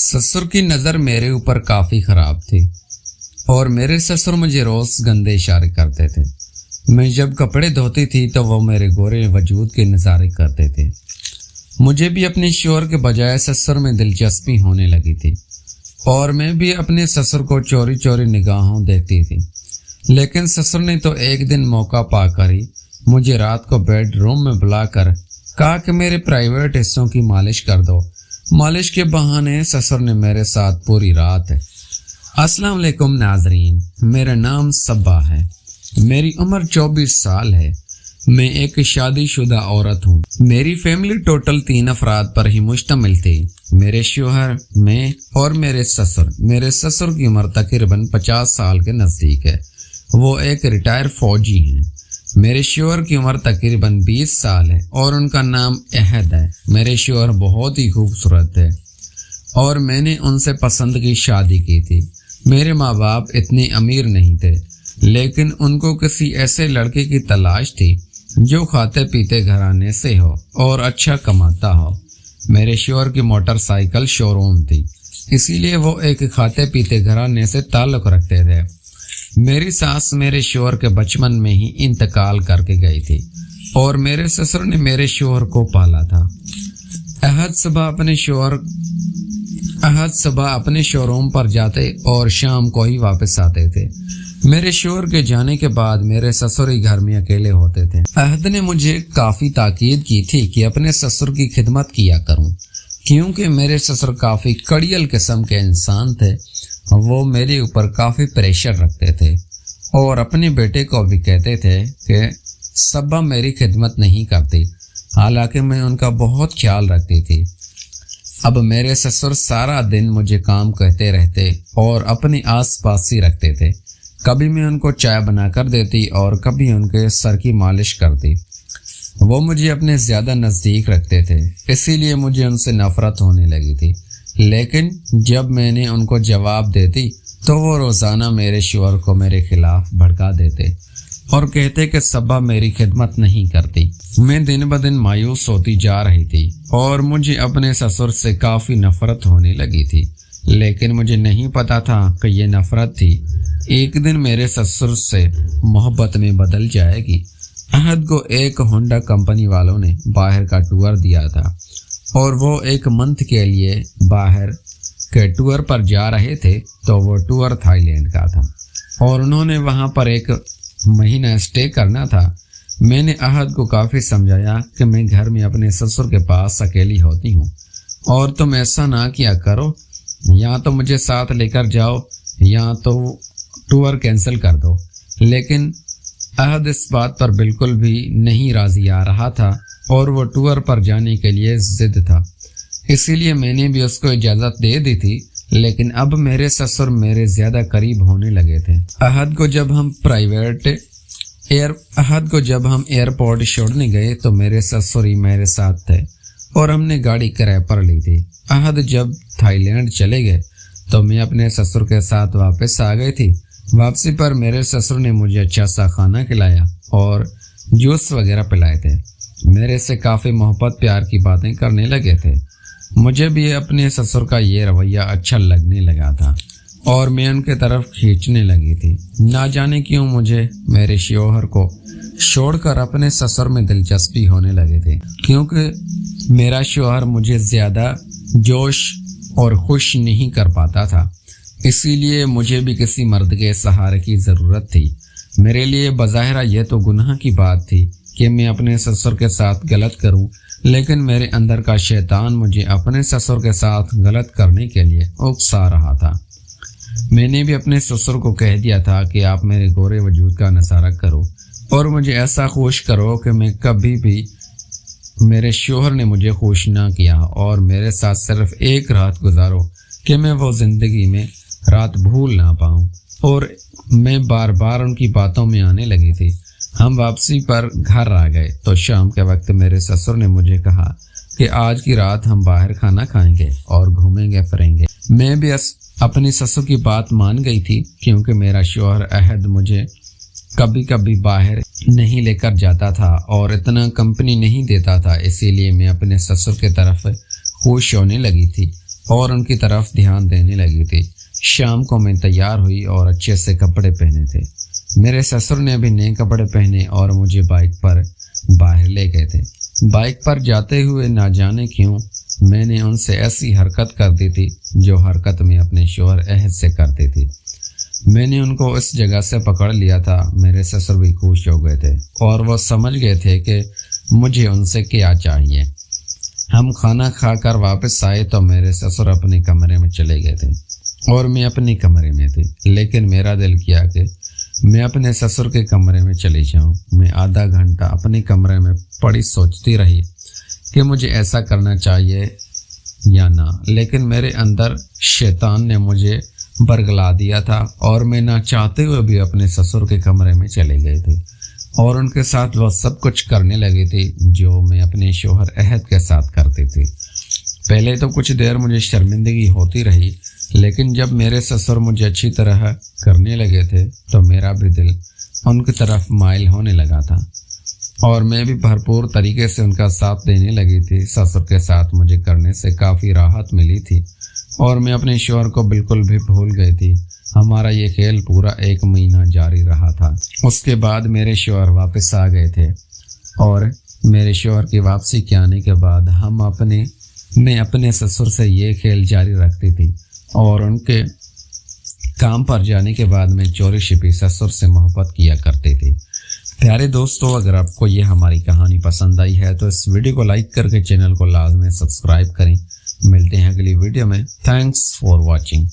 ससुर की नज़र मेरे ऊपर काफ़ी ख़राब थी और मेरे ससुर मुझे रोज़ गंदे इशारे करते थे। मैं जब कपड़े धोती थी तो वो मेरे गोरे वजूद के नज़ारे करते थे। मुझे भी अपने शोहर के बजाय ससुर में दिलचस्पी होने लगी थी और मैं भी अपने ससुर को चोरी चोरी निगाहों देखती थी। लेकिन ससुर ने तो एक दिन मौका पाकर ही मुझे रात को बेडरूम में बुलाकर कहा कि मेरे प्राइवेट हिस्सों की मालिश कर दो। मालिश के बहाने ससुर ने मेरे साथ पूरी रात अस्सलाम वालेकुम नाजरीन, मेरा नाम सब्बा है। मेरी उम्र 24 साल है। मैं एक शादीशुदा औरत हूँ। मेरी फैमिली टोटल 3 अफराद पर ही मुश्तमिल थी। मेरे शोहर, मैं और मेरे ससुर। मेरे ससुर की उम्र तकरीबन 50 साल के नज़दीक है। वो एक रिटायर फौजी हैं। मेरे शोहर की उम्र तकरीबन 20 साल है और उनका नाम अहद है। मेरे शोहर बहुत ही खूबसूरत है और मैंने उनसे पसंद की शादी की थी। मेरे माँ बाप इतने अमीर नहीं थे, लेकिन उनको किसी ऐसे लड़के की तलाश थी जो खाते पीते घराने से हो और अच्छा कमाता हो। मेरे शोहर की मोटरसाइकिल शोरूम थी, इसीलिए वो एक खाते पीते घराने से ताल्लुक़ रखते थे। मेरी सास मेरे शोहर के बचपन में ही इंतकाल करके गई थी और मेरे ससुर ने मेरे शोहर को पाला था। अहद सुबह अपने शोरूम पर जाते और शाम को ही वापस आते थे। मेरे शोहर के जाने के बाद मेरे ससुर ही घर में अकेले होते थे। अहद ने मुझे काफ़ी ताकीद की थी कि अपने ससुर की खिदमत किया करूं, क्योंकि मेरे ससुर काफ़ी कड़ियल किस्म के इंसान थे। वो मेरे ऊपर काफ़ी प्रेशर रखते थे और अपने बेटे को भी कहते थे कि सब्बा मेरी खिदमत नहीं करती, हालांकि मैं उनका बहुत ख्याल रखती थी। अब मेरे ससुर सारा दिन मुझे काम कहते रहते और अपने आस-पास ही रखते थे। कभी मैं उनको चाय बना कर देती और कभी उनके सर की मालिश करती। वो मुझे अपने ज़्यादा नज़दीक रखते थे, इसीलिए मुझे उनसे नफ़रत होने लगी थी। लेकिन जब मैंने उनको जवाब देती तो वो रोज़ाना मेरे शोहर को मेरे खिलाफ भड़का देते और कहते कि सब्बा मेरी खिदमत नहीं करती। मैं दिन ब दिन मायूस होती जा रही थी और मुझे अपने ससुर से काफ़ी नफ़रत होने लगी थी, लेकिन मुझे नहीं पता था कि ये नफ़रत थी एक दिन मेरे ससुर से मोहब्बत में बदल जाएगी। अहद को एक होंडा कंपनी वालों ने बाहर का टूर दिया था और वो एक मंथ के लिए बाहर के टूर पर जा रहे थे। तो वो टूर थाईलैंड का था और उन्होंने वहाँ पर 1 महीना स्टे करना था। मैंने अहद को काफ़ी समझाया कि मैं घर में अपने ससुर के पास अकेली होती हूँ और तुम ऐसा ना किया करो, या तो मुझे साथ लेकर जाओ या तो टूर कैंसिल कर दो। लेकिन अहद इस बात पर बिल्कुल भी नहीं राज़ी आ रहा था और वो टूर पर जाने के लिए ज़िद था, इसीलिए मैंने भी उसको इजाज़त दे दी थी। लेकिन अब मेरे ससुर मेरे ज़्यादा करीब होने लगे थे। अहद को जब हम एयरपोर्ट छोड़ने गए तो मेरे ससुर ही मेरे साथ थे और हमने गाड़ी किराए पर ली थी। अहद जब थाईलैंड चले गए तो मैं अपने ससुर के साथ वापस आ गई थी। वापसी पर मेरे ससुर ने मुझे अच्छा सा खाना खिलाया और जूस वगैरह पिलाए थे। मेरे से काफ़ी मोहब्बत प्यार की बातें करने लगे थे। मुझे भी अपने ससुर का ये रवैया अच्छा लगने लगा था और मैं उनके तरफ खींचने लगी थी। ना जाने क्यों मुझे मेरे शौहर को छोड़कर अपने ससुर में दिलचस्पी होने लगी थी, क्योंकि मेरा शौहर मुझे ज़्यादा जोश और खुश नहीं कर पाता था। इसीलिए मुझे भी किसी मर्द के सहारे की ज़रूरत थी। मेरे लिए बज़ाहिर यह तो गुनाह की बात थी कि मैं अपने ससुर के साथ गलत करूं, लेकिन मेरे अंदर का शैतान मुझे अपने ससुर के साथ गलत करने के लिए उकसा रहा था। मैंने भी अपने ससुर को कह दिया था कि आप मेरे गोरे वजूद का नज़ारा करो और मुझे ऐसा खुश करो कि मैं कभी भी मेरे शोहर ने मुझे खुश ना किया और मेरे साथ सिर्फ एक रात गुजारो कि मैं वो ज़िंदगी में रात भूल ना पाऊँ। और मैं बार बार उनकी बातों में आने लगी थी। हम वापसी पर घर आ गए तो शाम के वक्त मेरे ससुर ने मुझे कहा कि आज की रात हम बाहर खाना खाएंगे और घूमेंगे फिरेंगे। मैं भी अपनी ससुर की बात मान गई थी, क्योंकि मेरा शौहर अहद मुझे कभी कभी बाहर नहीं लेकर जाता था और इतना कंपनी नहीं देता था, इसीलिए मैं अपने ससुर की तरफ खुश होने लगी थी اور ان کی طرف دھیان دینے لگی تھی۔ شام کو میں تیار ہوئی اور اچھے سے کپڑے پہنے تھے۔ میرے سسر نے بھی نئے کپڑے پہنے اور مجھے بائک پر باہر لے گئے تھے۔ بائک پر جاتے ہوئے نہ جانے کیوں میں نے ان سے ایسی حرکت کر دی تھی جو حرکت میں اپنے شوہر عہد سے کرتی تھی۔ میں نے ان کو اس جگہ سے پکڑ لیا تھا۔ میرے سسر بھی خوش ہو گئے تھے اور وہ سمجھ گئے تھے کہ مجھے ان سے کیا چاہیے۔ ہم کھانا کھا کر واپس آئے تو میرے سسر اپنے کمرے میں چلے گئے تھے اور میں اپنے کمرے میں تھی، لیکن میرا دل کیا کہ میں اپنے سسر کے کمرے میں چلی جاؤں۔ میں آدھا گھنٹہ اپنے کمرے میں پڑی سوچتی رہی کہ مجھے ایسا کرنا چاہیے یا نہ، لیکن میرے اندر شیطان نے مجھے برگلا دیا تھا اور میں نہ چاہتے ہوئے بھی اپنے سسر کے کمرے میں چلے گئے تھے اور ان کے ساتھ وہ سب کچھ کرنے لگی تھی جو میں اپنے شوہر عہد کے ساتھ کرتی تھی۔ پہلے تو کچھ دیر مجھے شرمندگی ہوتی رہی، لیکن جب میرے سسر مجھے اچھی طرح کرنے لگے تھے تو میرا بھی دل ان کی طرف مائل ہونے لگا تھا اور میں بھی بھرپور طریقے سے ان کا ساتھ دینے لگی تھی۔ سسر کے ساتھ مجھے کرنے سے کافی راحت ملی تھی اور میں اپنے شوہر کو بالکل بھی بھول گئی تھی۔ ہمارا یہ کھیل پورا 1 مہینہ جاری رہا تھا۔ اس کے بعد میرے شوہر واپس آ گئے تھے اور میرے شوہر کی واپسی کے آنے کے بعد میں اپنے سسر سے یہ کھیل جاری رکھتی تھی اور ان کے کام پر جانے کے بعد میں چوری چھپی سسر سے محبت کیا کرتی تھی۔ پیارے دوستو، اگر آپ کو یہ ہماری کہانی پسند آئی ہے تو اس ویڈیو کو لائک کر کے چینل کو لازمی سبسکرائب کریں۔ ملتے ہیں اگلی ویڈیو میں۔ Thanks for watching.